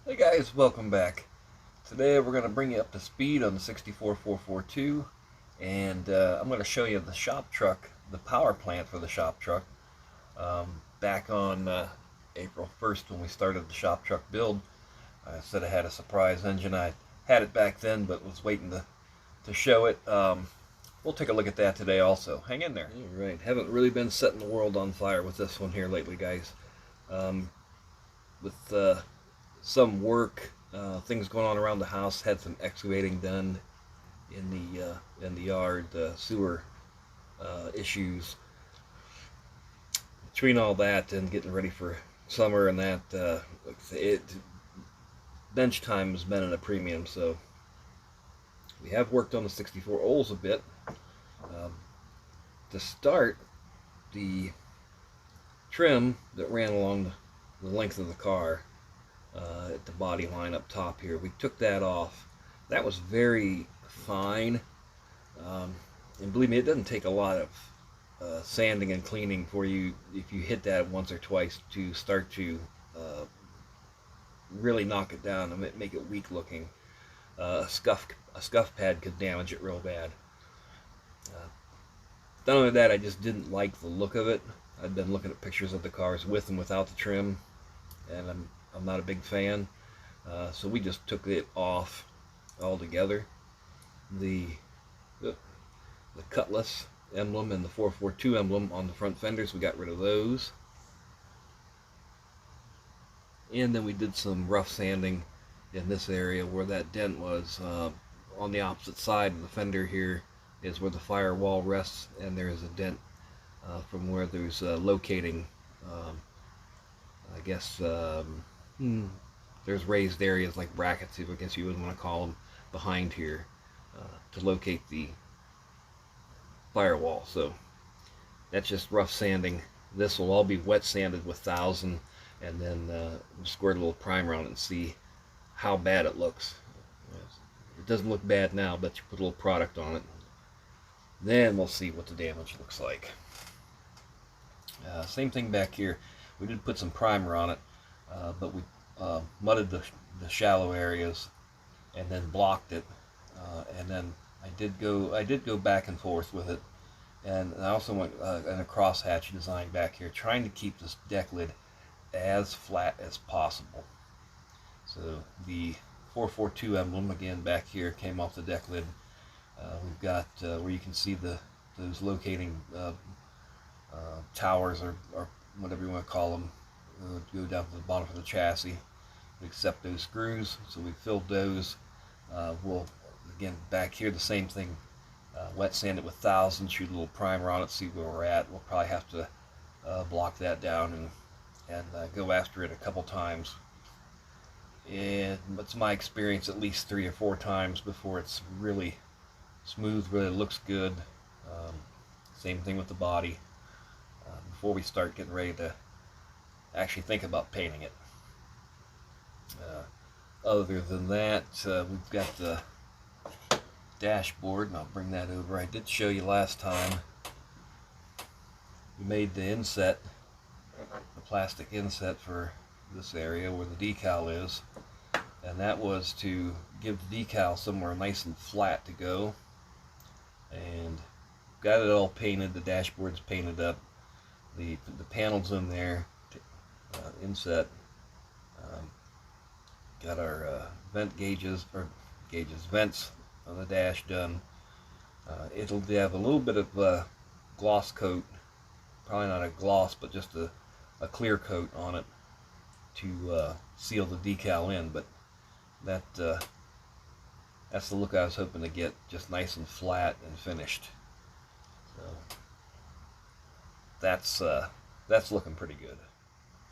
Hey guys, welcome back. Today we're going to bring you up to speed on the 64442, and I'm going to show you the shop truck, the power plant for the shop truck. Back on April 1st when we started the shop truck build, I said I had a surprise engine. I had it back then but was waiting to show it. We'll take a look at that today also. Hang in there. Alright, haven't really been setting the world on fire with this one here lately, guys. With some work, things going on around the house. Had some excavating done in the yard, sewer issues. Between all that and getting ready for summer and that, bench time has been at a premium. So we have worked on the 64 Olds a bit. To start, the trim that ran along the length of the car at the body line up top here, we took that off. That was very fine, and believe me, it doesn't take a lot of sanding and cleaning for you if you hit that once or twice to start to really knock it down and make it weak looking. A scuff pad could damage it real bad. Not only that, I just didn't like the look of it. I'd been looking at pictures of the cars with and without the trim, and I'm not a big fan. So we just took it off altogether. The Cutlass emblem and the 442 emblem on the front fenders, we got rid of those. And then we did some rough sanding in this area where that dent was. On the opposite side of the fender here is where the firewall rests, and there is a dent from where there's locating, I guess, there's raised areas like brackets, I guess you would want to call them, behind here to locate the firewall. So that's just rough sanding. This will all be wet sanded with 1000, and then squirt a little primer on it and see how bad it looks. It doesn't look bad now, but you put a little product on it, then we'll see what the damage looks like. Same thing back here. We did put some primer on it, but we mudded the shallow areas and then blocked it, and then I did go back and forth with it, and I also went in a crosshatch design back here, trying to keep this deck lid as flat as possible. So the 442 emblem again back here came off the deck lid. We've got where you can see those locating towers or whatever you want to call them, go down to the bottom of the chassis. We accept those screws, so we filled those. We'll, again, back here the same thing, wet sand it with 1000, shoot a little primer on it, see where we're at. We'll probably have to block that down and go after it a couple times. And it's my experience, at least 3 or 4 times before it's really smooth, really looks good. Same thing with the body. Before we start getting ready to actually think about painting it. Other than that, we've got the dashboard, and I'll bring that over. I did show you last time. We made the inset, the plastic inset for this area where the decal is, and that was to give the decal somewhere nice and flat to go. And got it all painted. The dashboard's painted up. The panels in there, inset. Got our vents on the dash done. It'll have a little bit of gloss coat, probably not a gloss, but just a clear coat on it to seal the decal in. But that's the look I was hoping to get, just nice and flat and finished. So that's looking pretty good.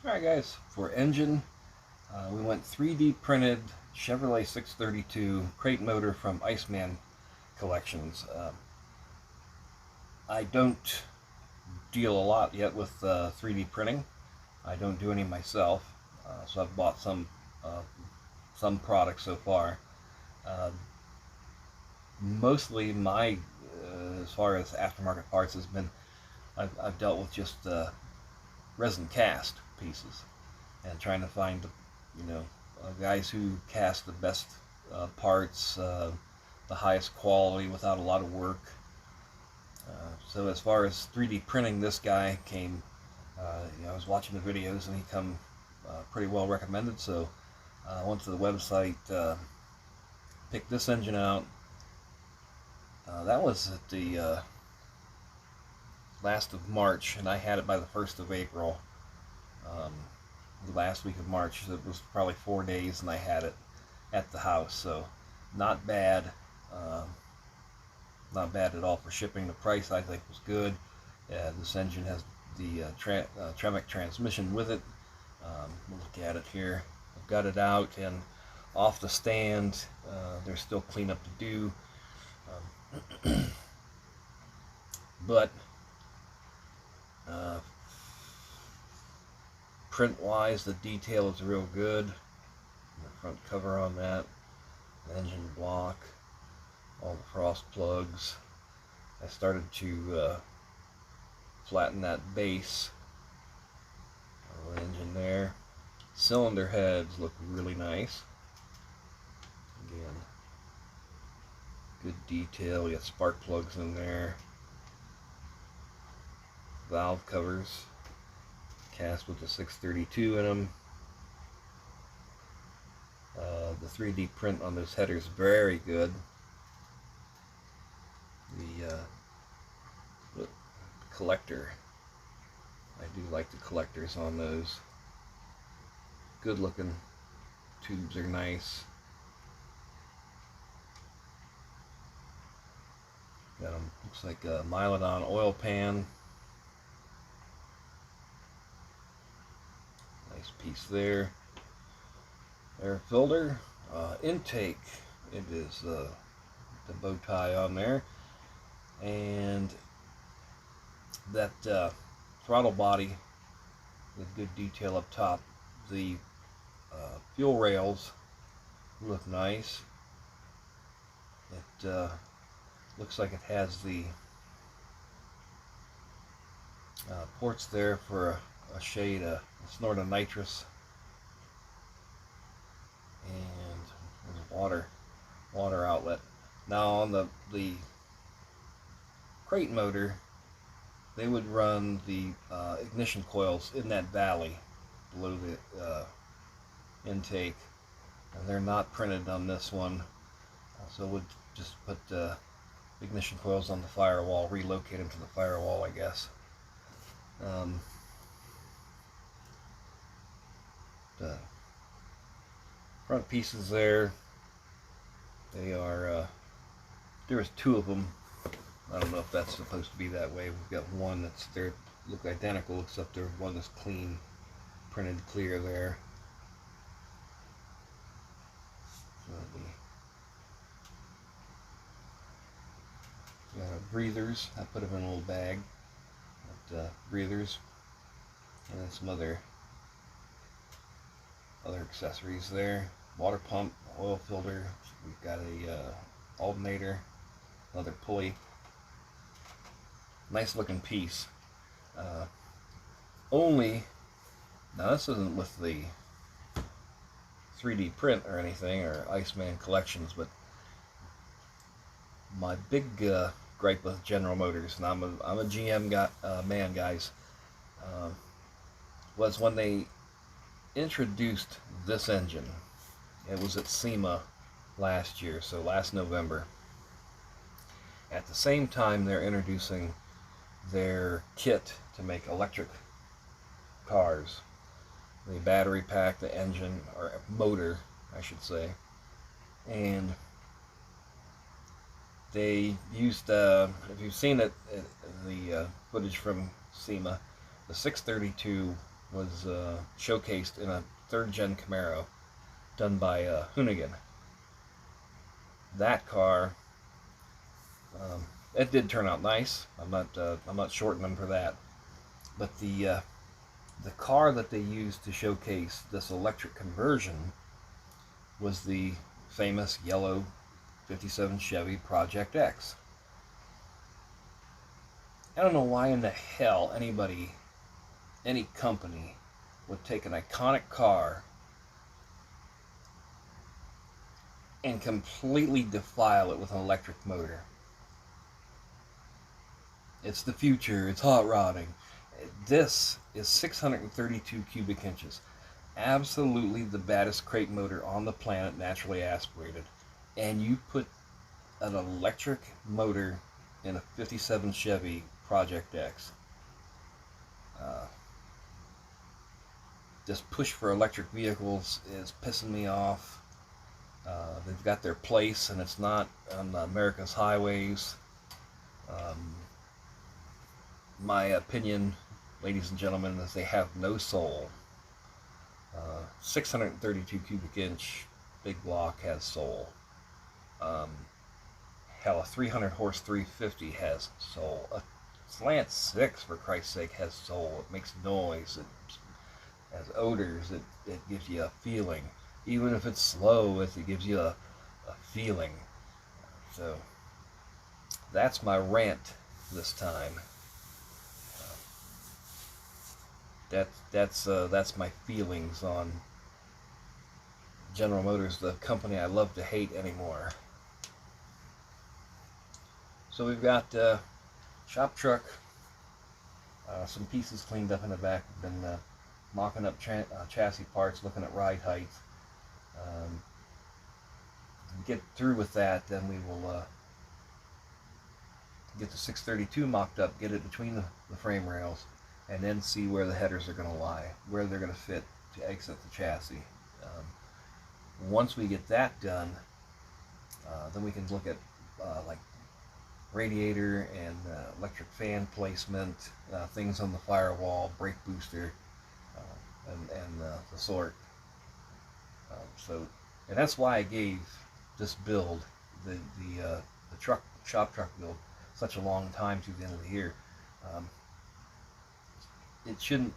Alright guys, for engine, we went 3D printed Chevrolet 632 crate motor from Iceman Collections. I don't deal a lot yet with 3D printing. I don't do any myself, so I've bought some products so far. Mostly my, as far as aftermarket parts, has been I've dealt with just resin cast pieces and trying to find, you know, guys who cast the best parts, the highest quality without a lot of work. So as far as 3D printing, this guy came, I was watching the videos and he come pretty well recommended, so I went to the website, picked this engine out. That was at the last of March, and I had it by the 1st of April. The last week of March. It was probably 4 days, and I had it at the house, so not bad. Not bad at all for shipping. The price I think was good. This engine has the Tremec transmission with it. We'll look at it here. I've got it out and off the stand. There's still cleanup to do, but print wise, the detail is real good. The front cover on that, the engine block, all the frost plugs. I started to flatten that base of the engine there. Cylinder heads look really nice. Again, good detail. You got spark plugs in there. Valve covers cast with the 632 in them. The 3D print on those headers very good. The collector, I do like the collectors on those. Good looking tubes are nice. Got them, looks like a Mylodon oil pan. Nice piece there. Air filter, intake. It is the bow tie on there, and that throttle body with good detail up top. The fuel rails look nice. It looks like it has the ports there for a shade, a snort of nitrous, and there's a water outlet. Now on the crate motor, they would run the ignition coils in that valley below the intake, and they're not printed on this one, so we'll just put the ignition coils on the firewall, relocate them to the firewall, I guess. The front pieces there, they are there's two of them. I don't know if that's supposed to be that way. We've got one that's there, look identical, except there's one that's clean, printed clear there. So breathers, I put them in a little bag. But, breathers, and then some other accessories there. Water pump, oil filter. We've got a alternator, another pulley. Nice looking piece. Only, now this isn't with the 3D print or anything, or Iceman collections, but my big gripe with General Motors, and I'm a GM man, guys, was when they introduced this engine. It was at SEMA last year, so last November. At the same time, they're introducing their kit to make electric cars. The battery pack, the engine, or motor, I should say. And they used, if you've seen it, the footage from SEMA, the 632 was showcased in a 3rd gen Camaro done by Hoonigan. That car, it did turn out nice. I'm not shorting them for that. But the car that they used to showcase this electric conversion was the famous yellow 57 Chevy Project X. I don't know why in the hell anybody, any company, would take an iconic car and completely defile it with an electric motor. It's the future. It's hot rodding. This is 632 cubic inches. Absolutely the baddest crate motor on the planet, naturally aspirated. And you put an electric motor in a 57 Chevy Project X. This push for electric vehicles is pissing me off. They've got their place, and it's not on America's highways. My opinion, ladies and gentlemen, is they have no soul. 632 cubic inch big block has soul. Hell, a 300 horse 350 has soul. A slant 6, for Christ's sake, has soul. It makes noise. It has odors. It gives you a feeling. Even if it's slow, it gives you a feeling. So that's my rant this time. That's my feelings on General Motors, the company I love to hate anymore. So we've got shop truck, some pieces cleaned up in the back. We've been mocking up chassis parts, looking at ride height. Get through with that, then we will get the 632 mocked up, get it between the frame rails, and then see where the headers are going to lie, where they're going to fit to exit the chassis. Once we get that done, then we can look at like radiator and electric fan placement, things on the firewall, brake booster, and the sort. And that's why I gave this build, the shop truck build, such a long time to the end of the year. It shouldn't.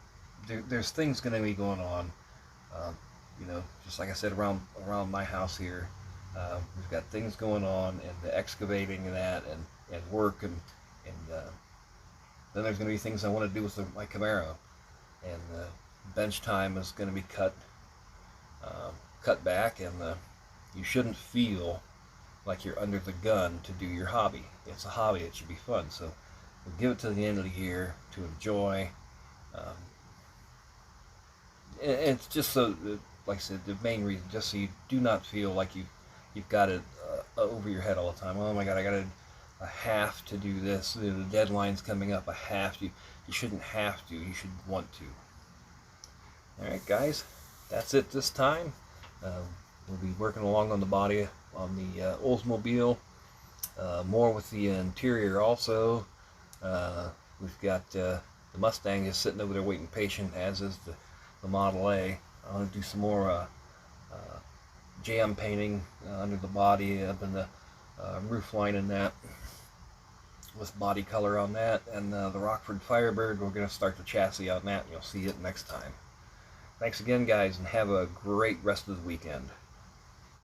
There's things going to be going on. Just like I said, around my house here, we've got things going on, and the excavating and that, and work, and then there's going to be things I want to do with my Camaro, and bench time is going to be cut back, and you shouldn't feel like you're under the gun to do your hobby. It's a hobby. It should be fun. So we'll give it to the end of the year to enjoy. It's just so, like I said, the main reason, just so you do not feel like you've got it over your head all the time. Oh my God, I have to do this. The deadline's coming up. I have to. You shouldn't have to. You should want to. All right, guys, that's it this time. We'll be working along on the body on the Oldsmobile. More with the interior also. We've got the Mustang is sitting over there waiting patient, as is the Model A. I want to do some more jam painting under the body, up in the roof line and that, with body color on that. And the Rockford Firebird, we're going to start the chassis on that, and you'll see it next time. Thanks again, guys, and have a great rest of the weekend.